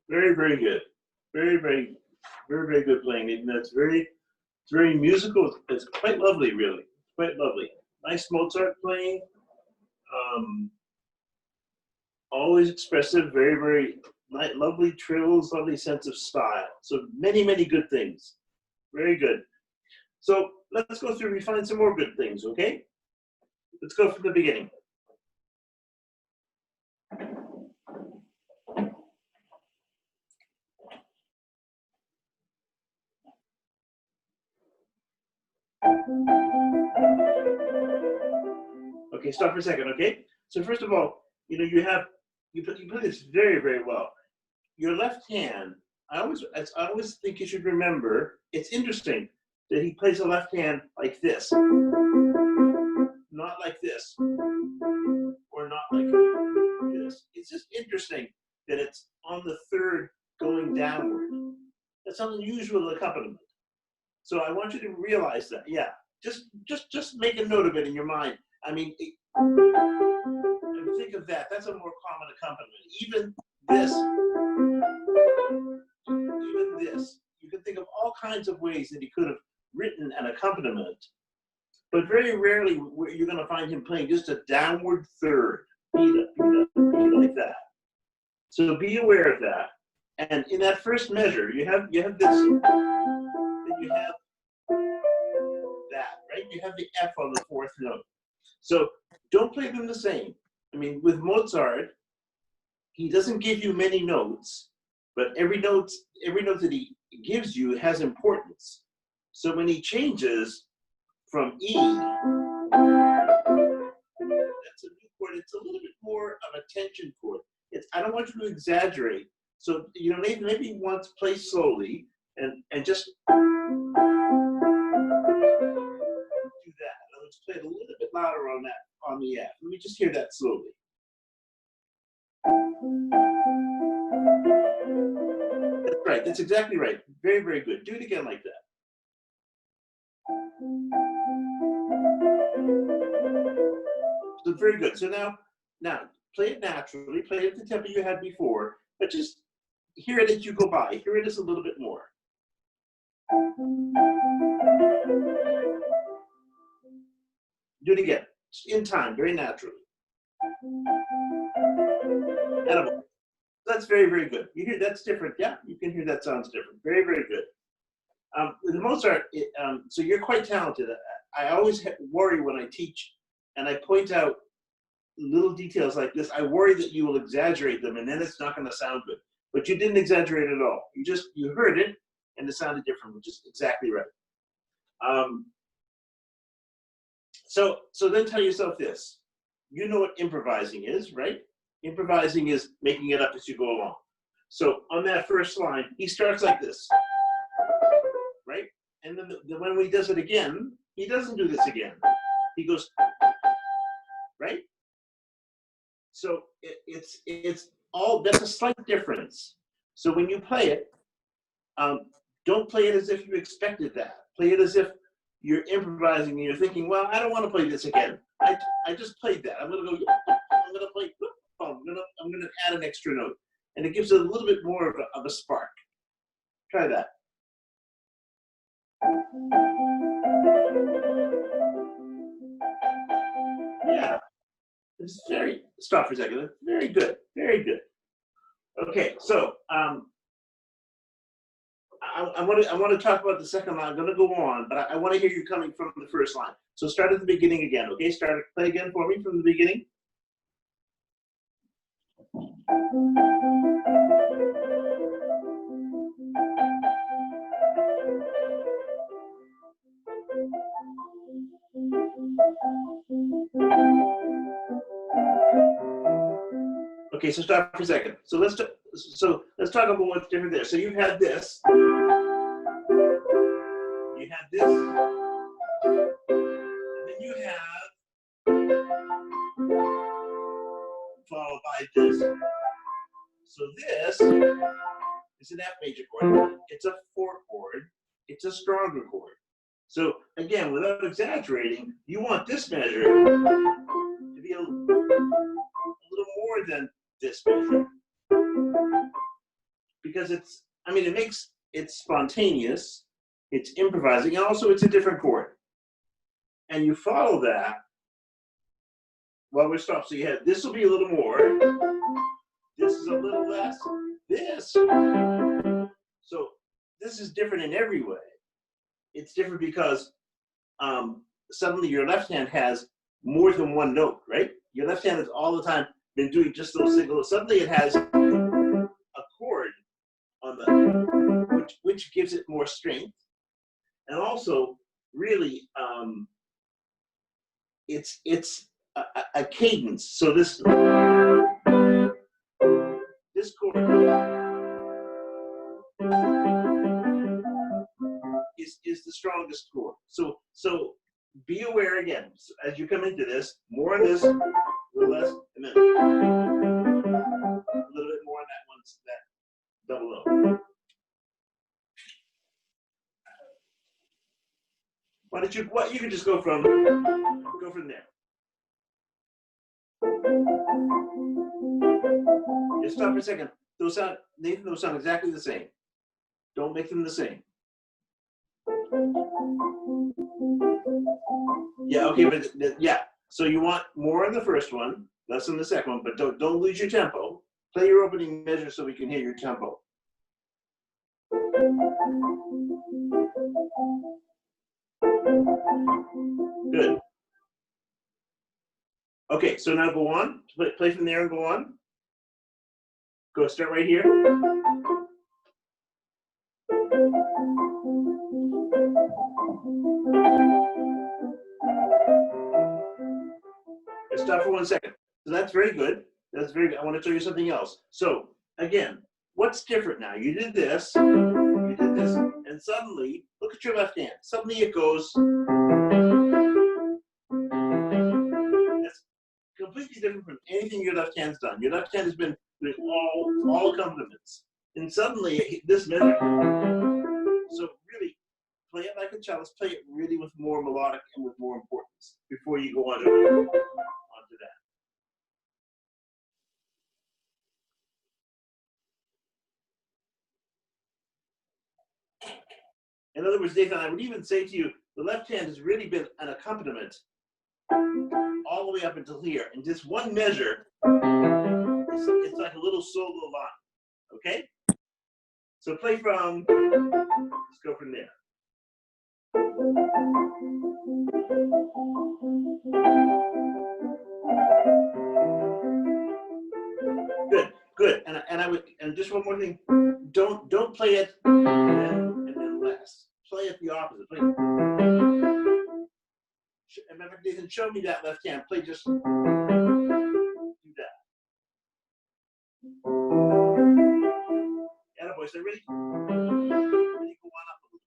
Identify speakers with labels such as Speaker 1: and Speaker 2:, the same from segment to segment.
Speaker 1: Very, very good. Very, very, very, very good playing. And that's it's very musical. It's quite lovely, really. Quite lovely. Nice Mozart playing. Um, Always expressive. Very, very lovely trills. Lovely sense of style. So many, many good things. Very good. So let's go through. We find some more good things. Okay. Let's go from the beginning. Okay, stop for a second, okay? So first of all, you know, you play this very, very well. Your left hand, I always think you should remember, it's interesting that he plays the left hand like this, not like this, or not like this. It's just interesting that it's on the third going downward. That's an unusual accompaniment. So I want you to realize that, yeah. Just make a note of it in your mind. I mean, think of that. That's a more common accompaniment. Even this. You can think of all kinds of ways that he could have written an accompaniment, but very rarely you're going to find him playing just a downward third, beat like that. So be aware of that. And in that first measure, you have this, then you have that, right? You have the F on the fourth note. So don't play them the same. I mean, with Mozart, he doesn't give you many notes, but every note that he gives you has importance. So when he changes from E, that's a new chord. It's a little bit more of a tension chord. I don't want you to exaggerate. So you know, maybe you want to play slowly and just do that. Let's play it a little bit louder on the F. Let me just hear that slowly. That's right. That's exactly right. Very, very good. Do it again like that. So very good. So now play it naturally. Play it at the tempo you had before, but just hear it as you go by. Hear it as a little bit more. Do it again, in time, very naturally. That's very, very good. You hear that's different. Yeah, you can hear that sounds different. Very, very good. With Mozart, so you're quite talented. I always worry when I teach and I point out little details like this. I worry that you will exaggerate them and then it's not going to sound good. But you didn't exaggerate at all. You heard it and it sounded different, which is exactly right. So then tell yourself this. You know what improvising is, right? Improvising is making it up as you go along. So on that first line, he starts like this, right? And then when he does it again, he doesn't do this again. He goes, right? So it's all, that's a slight difference. So when you play it, don't play it as if you expected that. Play it as if you're improvising and you're thinking, well, I don't want to play this again. I just played that. I'm gonna go, I'm gonna play, I'm gonna add an extra note. And it gives it a little bit more of a spark. Try that. Yeah, it's very, stop for a second. Very good, very good. Okay, so I want to talk about the second line. I'm going to go on, but I want to hear you coming from the first line. So start at the beginning again, okay? Play again for me from the beginning. Okay, so stop for a second. So let's talk about what's different there. So you've had this. You had this. And then you have followed by this. So this is an F major chord. It's a 4 chord. It's a stronger chord. So again, without exaggerating, you want this measure to be a little more than this measure, because it's spontaneous, it's improvising, and also it's a different chord. And you follow that while we're stopped. So you have, this will be a little more, this is a little less, this. So this is different in every way. It's different because suddenly your left hand has more than one note, right? Your left hand has all the time been doing just those singles. Suddenly it has a chord on the, which gives it more strength. And also, really, it's a cadence. So this chord is the strongest chord. So be aware again, as you come into this, more of this, a little less, and then a little bit more on that one, that double note. Why don't you, you can just go from there. Just stop for a second. Those sound, Nathan, those sound exactly the same. Don't make them the same. Yeah, okay, but yeah. So you want more on the first one, less on the second one, but don't lose your tempo. Play your opening measure so we can hear your tempo. Good. Okay, so now go on. Play from there and go on. Go start right here. Stop for 1 second. So that's very good. That's very good. I want to show you something else. So again, what's different now? You did this, and suddenly, look at your left hand. Suddenly it goes. That's completely different from anything your left hand's done. Your left hand has been doing all accompaniments. And suddenly, this measure. So really, play it like a cellist. Play it really with more melodic and with more importance before you go on to that. In other words, Nathan, I would even say to you, the left hand has really been an accompaniment all the way up until here. And just one measure, it's like a little solo line, okay? So play from, let's go from there. Good. And just one more thing, don't play it and then less. Play it the opposite. Play Nathan, show me that left hand. Play just do that. Attaboy, so ready? Ready, go on up a little.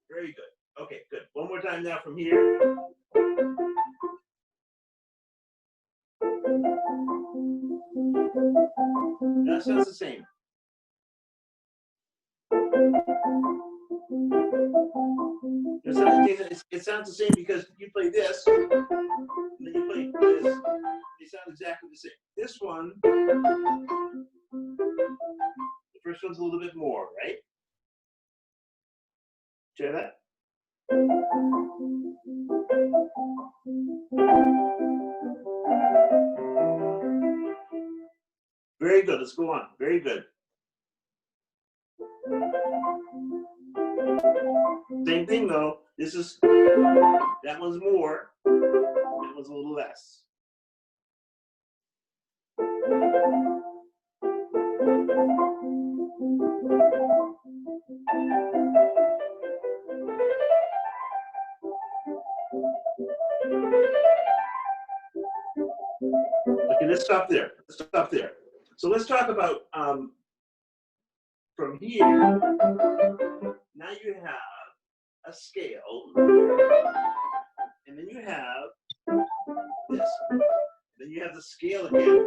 Speaker 1: Very good. Okay, good. One more time now from here. That sounds the same. It sounds the same because you play this, and then you play this. They sound exactly the same. This one, the first one's a little bit more, right? Try that. Very good. Let's go on. Very good. Same thing though. This is, that one's more, that one's a little less. Okay, let's stop there. Let's stop there. So let's talk about from here. Now you have a scale, and then you have this, and then you have the scale again.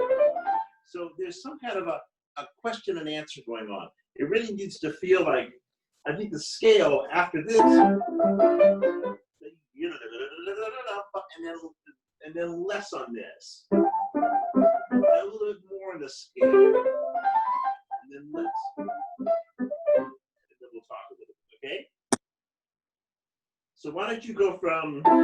Speaker 1: So there's some kind of a question and answer going on. It really needs to feel like, I think the scale after this, and then less on this, and a little bit more on the scale, and then less. And then we'll talk a little bit, okay? So why don't you go from there?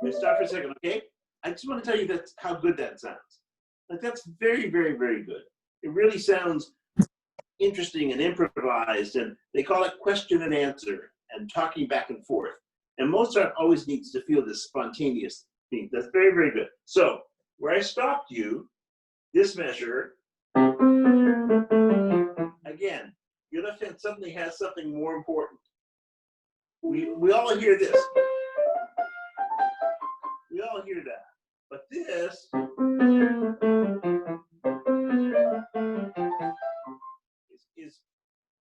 Speaker 1: Let's stop for a second, okay? I just want to tell you that's how good that sounds. Like that's very, very, very good. It really sounds interesting and improvised, and they call it question and answer and talking back and forth. And Mozart always needs to feel this spontaneous thing. That's very, very good. So where I stopped you, this measure, again, your left hand suddenly has something more important. We all hear this. We all hear that. But this is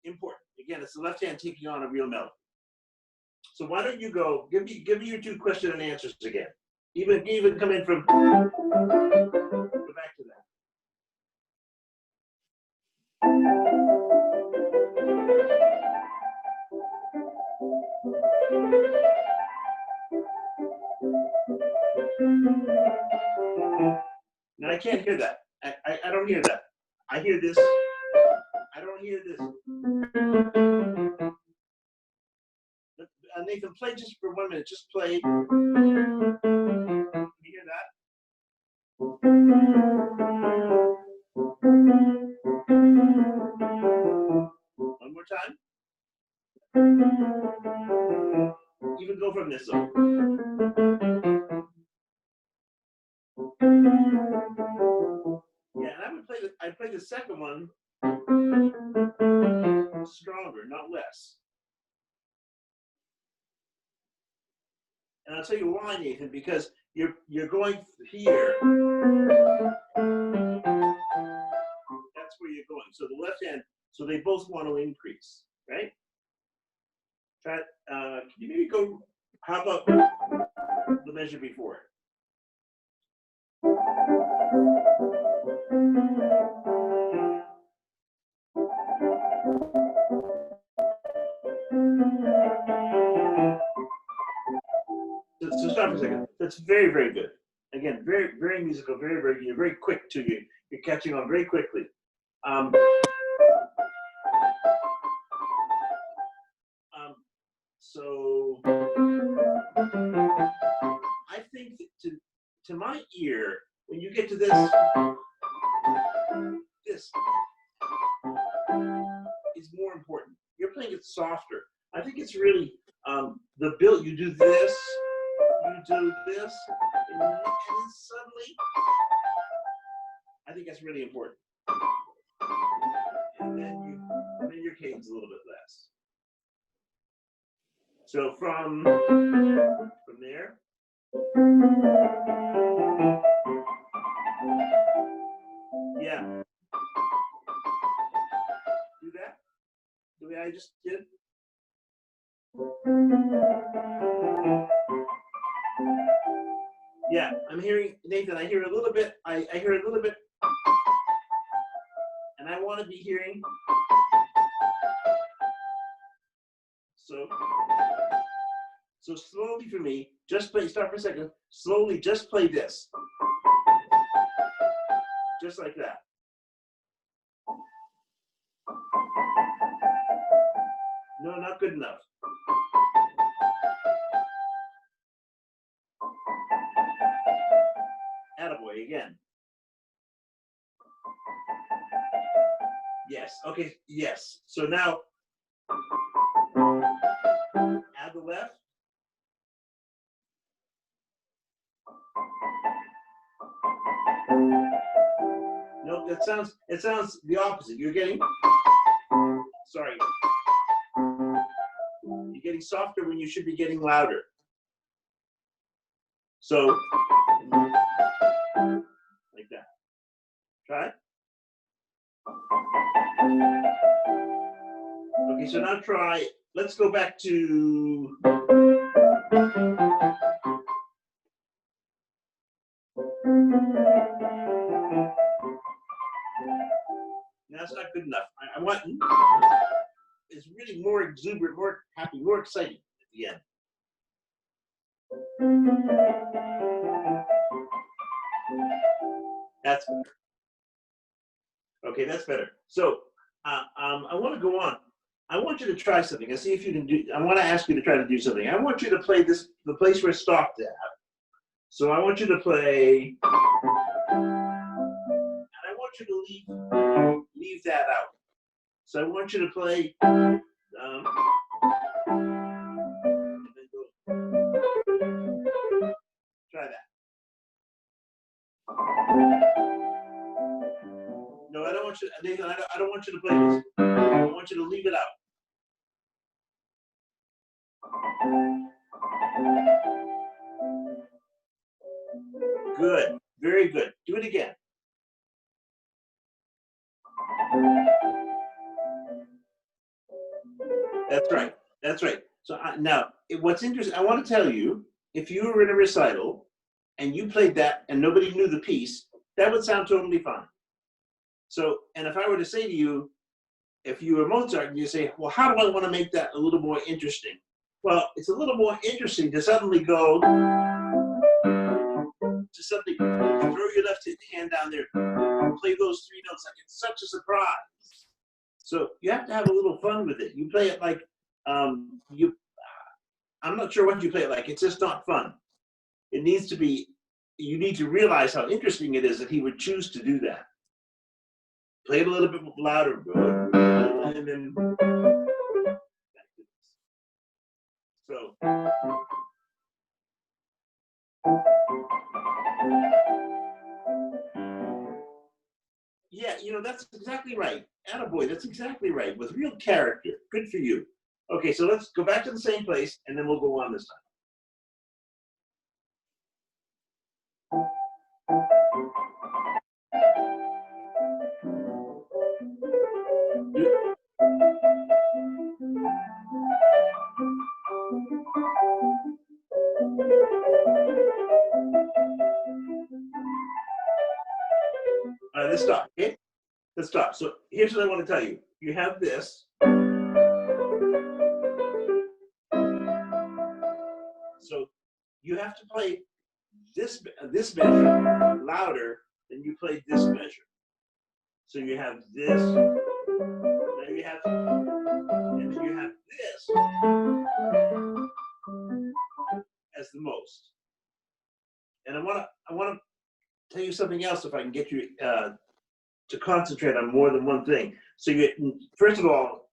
Speaker 1: important. Again, it's the left hand taking on a real melody. So why don't you go, give me your two question and answers again. Even come in from, go back to that. Now I can't hear that. I don't hear that. I hear this. I don't hear this. Nathan, play just for 1 minute. Just play. Can you hear that? One more time. Even go from this side. Yeah, and I'd play the second one stronger, not less. And I'll tell you why, Nathan, because you're going here. That's where you're going. So the left hand, so they both want to increase, right? Try, can you maybe go, how about the measure before it? So stop for a second. That's very, very good. Again, very, very musical, very, very, you're very quick to you. You're catching on very quickly. So I think that to my ear, when you get to this is more important. You're playing it softer. I think it's really the build. You do this, you to this, and then suddenly, I think that's really important. And then your cadence a little bit less. So from there. Yeah. Do that the way I just did. Yeah, I'm hearing, Nathan, I hear a little bit, I hear a little bit, and I want to be hearing. So slowly for me, just play, start for a second, slowly just play this. Just like that. No, not good enough. Attaboy again. Yes, okay, yes. So now, add the left. No, it sounds the opposite. You're getting, sorry. You're getting softer when you should be getting louder. So, like that. Try it. Okay, so now try, let's go back to, that's not good enough. I want, it's really more exuberant, more happy, more exciting at the end. That's better. Okay, that's better. So I want to go on. I want you to try something and see if you can do. I want to ask you to try to do something. I want you to play this, the place where it stopped at. So I want you to play, and I want you to leave that out. So I want you to play. Try that. No, I don't want you. Nathan, I don't want you to play this. I want you to leave it out. Good. Very good. Do it again. That's right. That's right. So now, what's interesting, I want to tell you, if you were in a recital and you played that and nobody knew the piece, that would sound totally fine. So, and if I were to say to you, if you were Mozart and you say, well, how do I want to make that a little more interesting? Well, it's a little more interesting to suddenly go to something, throw your left hand down there, play those three notes like it's such a surprise. So you have to have a little fun with it. You play it like, I'm not sure what you play it like, it's just not fun. It needs to be, you need to realize how interesting it is that he would choose to do that. Play it a little bit louder, and then, so. Yeah, you know, that's exactly right. Attaboy, that's exactly right, with real character. Good for you. Okay, so let's go back to the same place, and then we'll go on this time. All right, let's stop, okay? Let's stop. So here's what I want to tell you. You have this. So you have to play this measure louder than you played this measure. So you have this, then you have, and then you have this as the most. And I want to tell you something else if I can get you to concentrate on more than one thing. So you, first of all,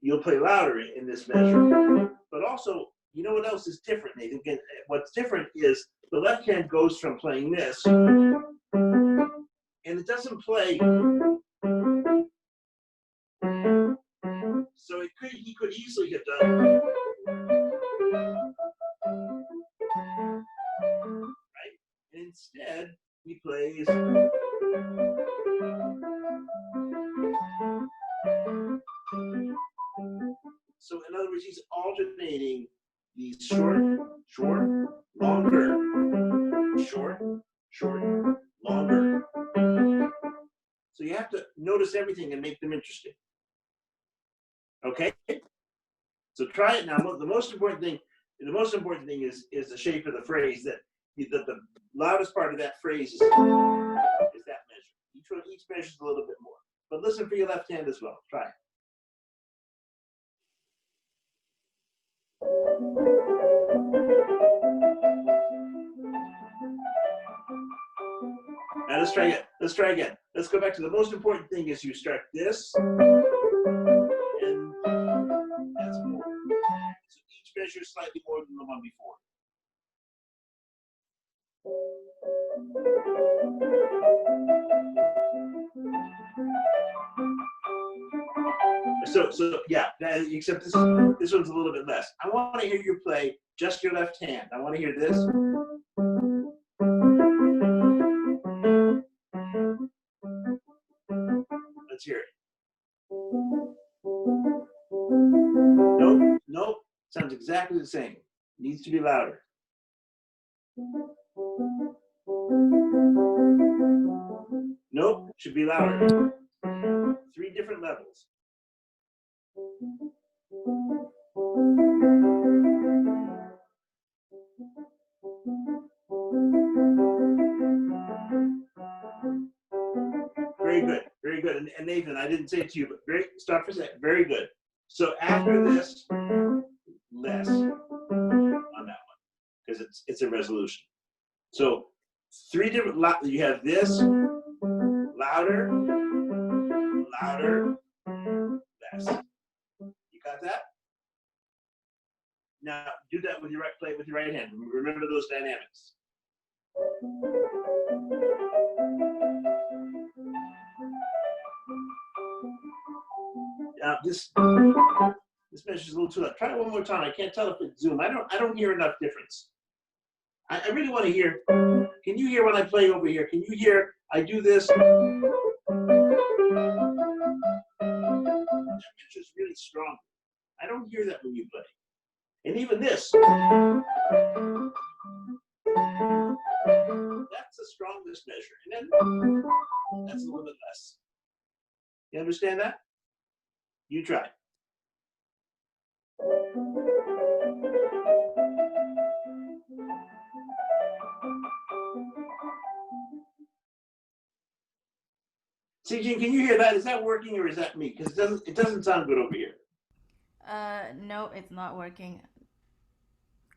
Speaker 1: you'll play louder in this measure, but also you know what else is different, Nathan? Again, what's different is the left hand goes from playing this, and it doesn't play. So he could easily have done, right? And instead, he plays. So in other words, he's alternating these short, longer, short, longer. So you have to notice everything and make them interesting. Okay? So try it now. The most important thing is the shape of the phrase. That the loudest part of that phrase is that measure. Each measure is a little bit more. But listen for your left hand as well. Try it. Now let's try again. Let's go back to the most important thing is you start this, and that's more. So each measure is slightly more than the one before. So yeah, except this one's a little bit less. I want to hear you play just your left hand. I want to hear this. Let's hear it. Nope. Sounds exactly the same. Needs to be louder. Nope, should be louder. 3 different levels. Very good. And Nathan, I didn't say it to you, but stop for a second. Very good. So after this, less on that one, because it's a resolution. So 3 different, you have this, louder, less. You got that? Now do that with your right hand. Remember those dynamics. This measure is a little too loud. Try it one more time. I can't tell if it's Zoom. I don't hear enough difference. I really want to hear. Can you hear when I play over here? Can you hear? I do this. That measure is really strong. I don't hear that when you play. And even this. That's the strongest measure. And then that's a little bit less. You understand that? You try. Zhang, can you hear that? Is that working or is that me? Because it doesn't sound good over here.
Speaker 2: No, it's not working.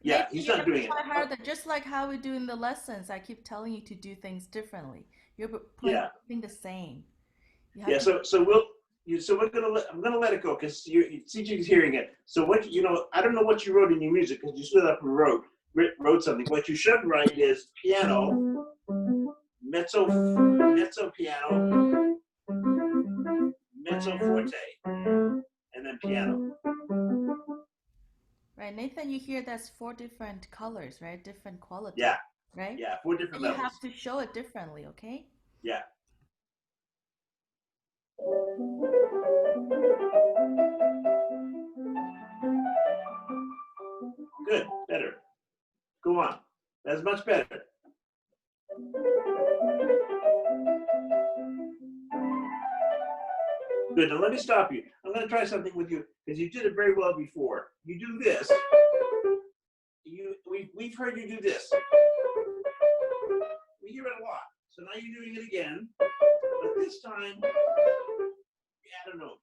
Speaker 1: Yeah,
Speaker 2: Maybe
Speaker 1: he's not doing it.
Speaker 2: Harder, just like how we do in the lessons. I keep telling you to do things differently. You're playing the same.
Speaker 1: Yeah. So I'm gonna let it go because CJ's hearing it. So I don't know what you wrote in your music because you stood up and wrote something. What you should write is piano, mezzo piano, mezzo forte, and then piano.
Speaker 2: Right, Nathan, you hear that's 4 different colors, right? Different quality.
Speaker 1: Yeah.
Speaker 2: Right?
Speaker 1: Yeah, 4 different levels.
Speaker 2: You have to show it differently, okay?
Speaker 1: Yeah. Good, better. Go on. That's much better. Good, now let me stop you. I'm going to try something with you because you did it very well before. You do this. We've heard you do this. We hear it a lot. So now you're doing it again. But this time, you add a note.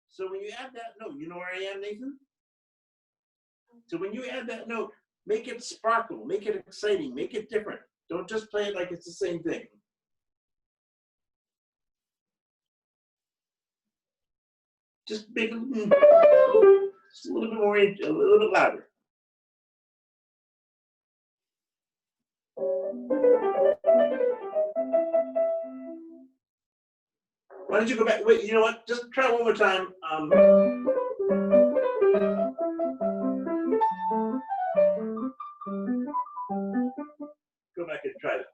Speaker 1: So when you add that note, you know where I am, Nathan? So when you add that note, make it sparkle, make it exciting, make it different. Don't just play it like it's the same thing. Just make it. Just a little bit more, a little bit louder. Why don't you go back? Wait, you know what? Just try it one more time. Go back and try that.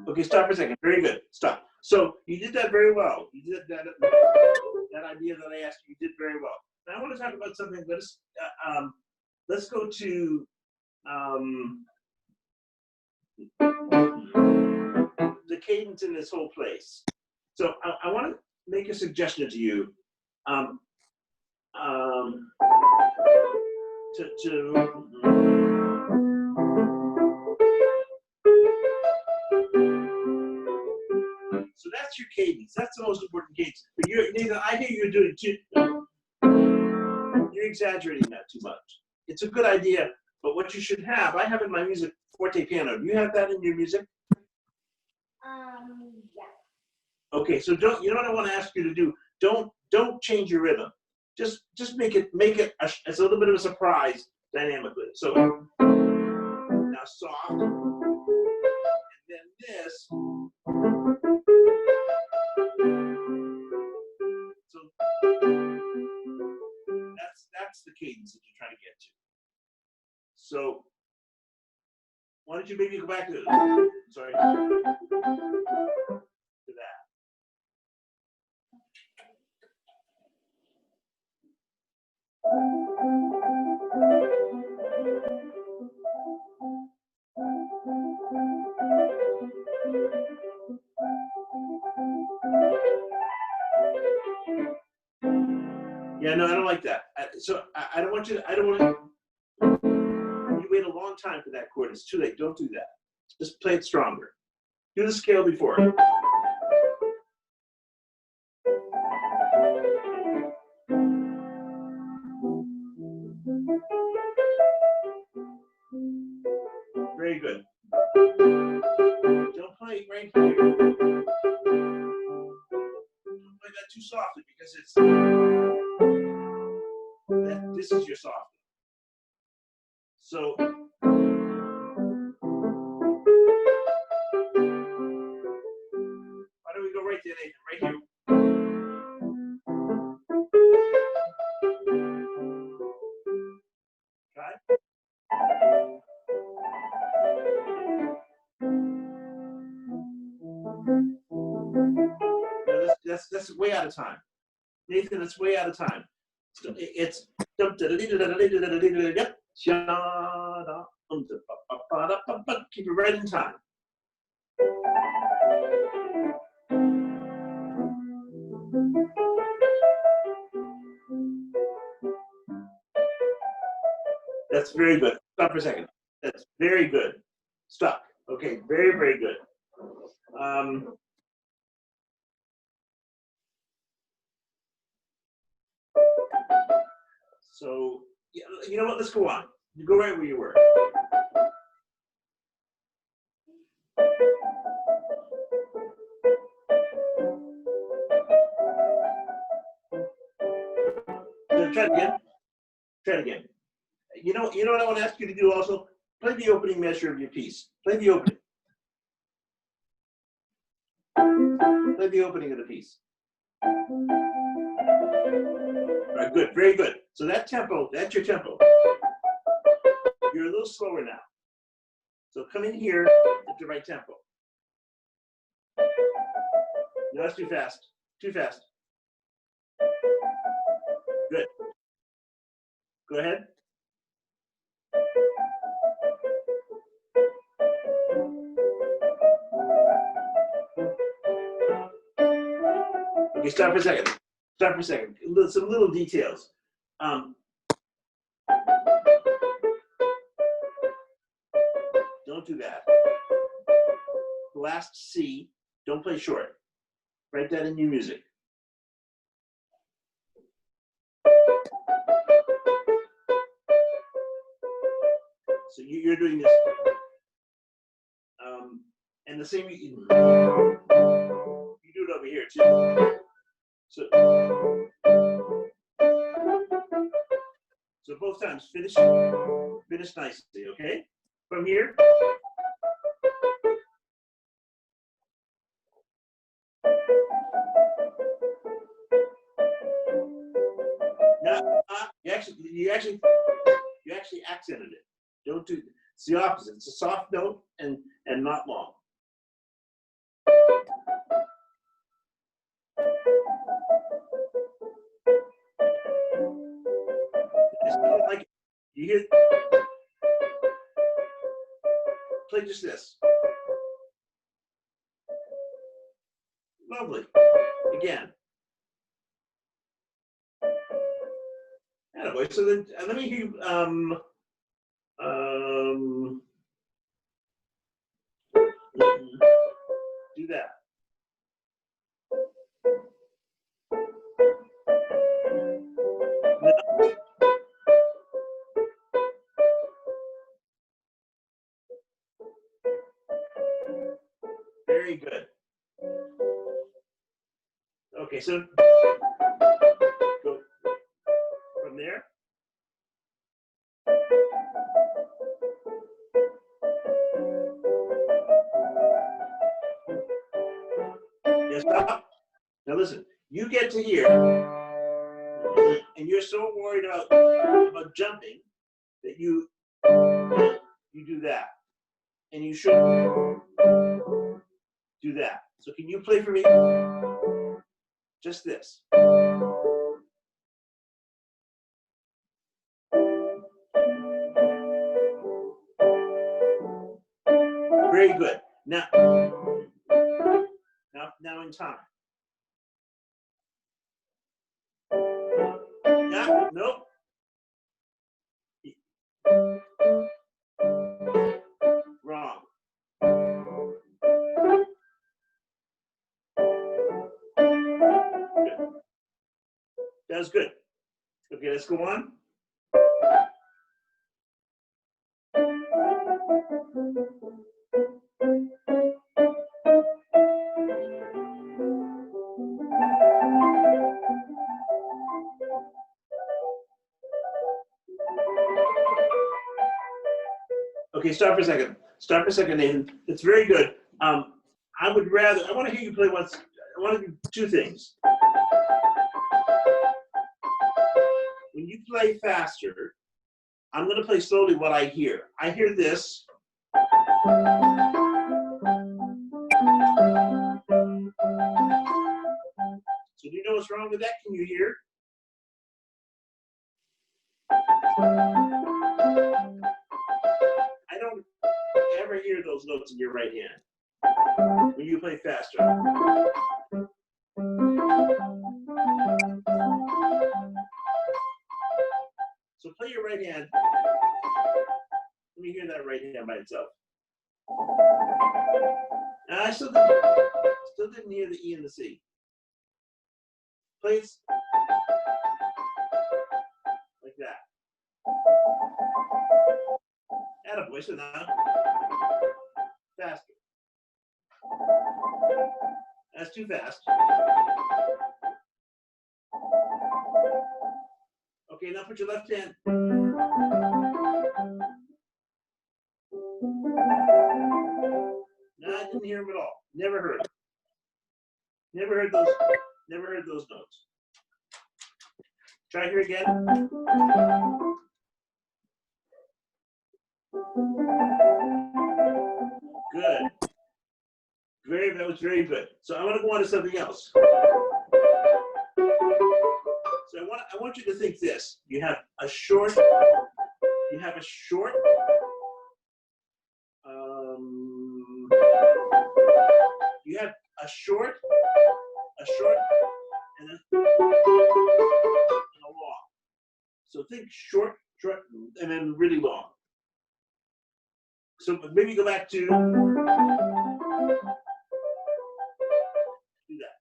Speaker 1: Okay, stop for a second. Very good. Stop. So you did that very well. You did that idea that I asked you. You did very well. Now I want to talk about something. Let's go to the cadence in this whole place. So I want to make a suggestion to you. So that's your cadence. That's the most important cadence. But Nathan, I hear you're doing too. You're exaggerating that too much. It's a good idea, but what you should have, I have in my music forte piano. Do you have that in your music? Yeah. Okay, so don't. You know what I want to ask you to do? Don't change your rhythm. Just make it as a little bit of a surprise dynamically. So now soft, and then this. So that's the cadence that you're trying to get to. So why don't you maybe go back to sorry to that. Yeah, no, I don't like that. So I don't want you to, I don't want to, you wait a long time for that chord. It's too late. Don't do that. Just play it stronger. Do the scale before. Very good. Don't play right here. Don't play that too softly because this is your soft. So why don't we go right there, Nathan? Right here. Try. No, that's way out of time. Nathan, that's way out of time. It's keep it right in time. That's very good. Stop for a second. That's very good. Stop. Okay, very, very good. So, you know what? Let's go on. You go right where you were. Try it again. Try it again. You know what I want to ask you to do also? Play the opening measure of your piece. Play the opening. Play the opening of the piece. All right, good, very good. So that tempo, that's your tempo. You're a little slower now. So come in here at the right tempo. No, that's too fast. Too fast. Good. Go ahead. Okay, stop for a second. Stop for a second. Some little details. Don't do that. The last C, don't play short. Write that in your music. So you're doing this. And the same, you do it over here too. So both times, finish nicely, okay? From here. Now, you actually accented it. Don't do. It's the opposite. It's a soft note and not long. Like you hear. Play just this. Lovely. Again. Attaboy. So then let me hear you. Do that. No. Very good. Okay, so go from there. Yeah, stop. Now listen, you get to here, and you're so worried about jumping that you do that, and you should do that. So can you play for me? Just this. Very good. Now in time. Yeah, nope. Wrong. Good. That was good. Okay, let's go on. Okay, stop for a second. Stop for a second, Nathan. It's very good. I want to hear you play once. I want to do two things. When you play faster, I'm going to play slowly what I hear. I hear this. So do you know what's wrong with that? Can you hear? I don't ever hear those notes in your right hand when you play faster. So play your right hand. Let me hear that right hand by itself. I still didn't hear the E and the C. Play it like that. Attaboy, so now faster. That's too fast. Okay, now put your left hand. No, I didn't hear them at all. Never heard them. Never heard those notes. Try here again. Good. That was very good. So I want to go on to something else. So I want you to think this. You have a short. You have a short, and think short, and then really long. So maybe go back to do that.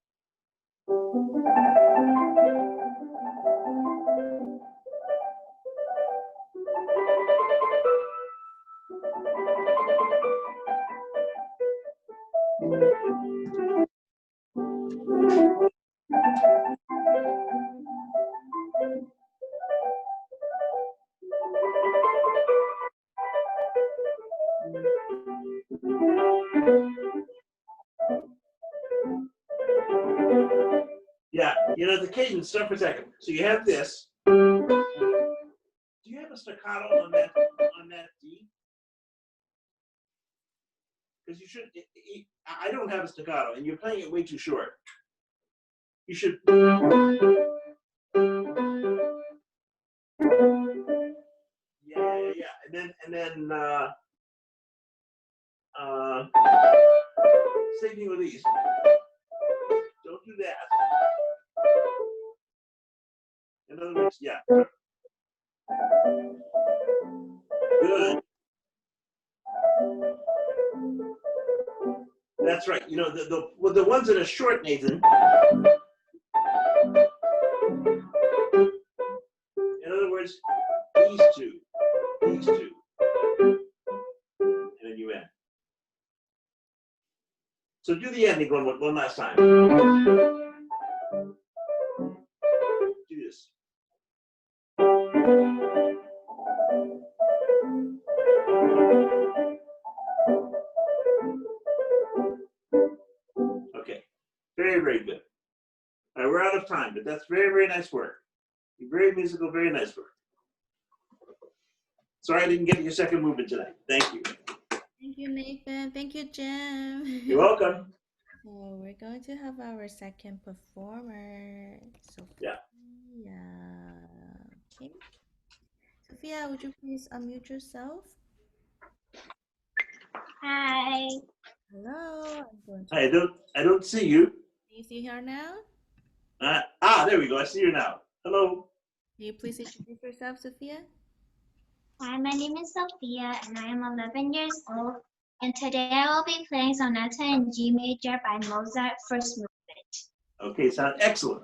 Speaker 1: Yeah, you know the cadence. Stop for a second. So you have this. Do you have a staccato on that D? Because you should. I don't have a staccato, and you're playing it way too short. You should. Yeah. And then same thing with these. Don't do that. In other words, yeah. Good. That's right. You know, the ones that are short, Nathan. In other words, these two, and then you end. So do the ending one last time. Do this. Okay, very, very good. All right, we're out of time, but that's very, very nice work. You're very musical, very nice work. Sorry I didn't get your second movement tonight. Thank you.
Speaker 2: Thank you, Nathan. Thank you, Jim.
Speaker 1: You're welcome.
Speaker 2: So we're going to have our second performer, Sophia. Okay. Sophia, would you please unmute yourself?
Speaker 3: Hi.
Speaker 2: Hello.
Speaker 1: I don't see you.
Speaker 2: Can you see her now?
Speaker 1: There we go. I see you now. Hello.
Speaker 2: Can you please introduce yourself, Sophia?
Speaker 3: Hi, my name is Sophia, and I am 11 years old. And today I will be playing Sonata in G major by Mozart, first movement.
Speaker 1: Okay, sounds excellent.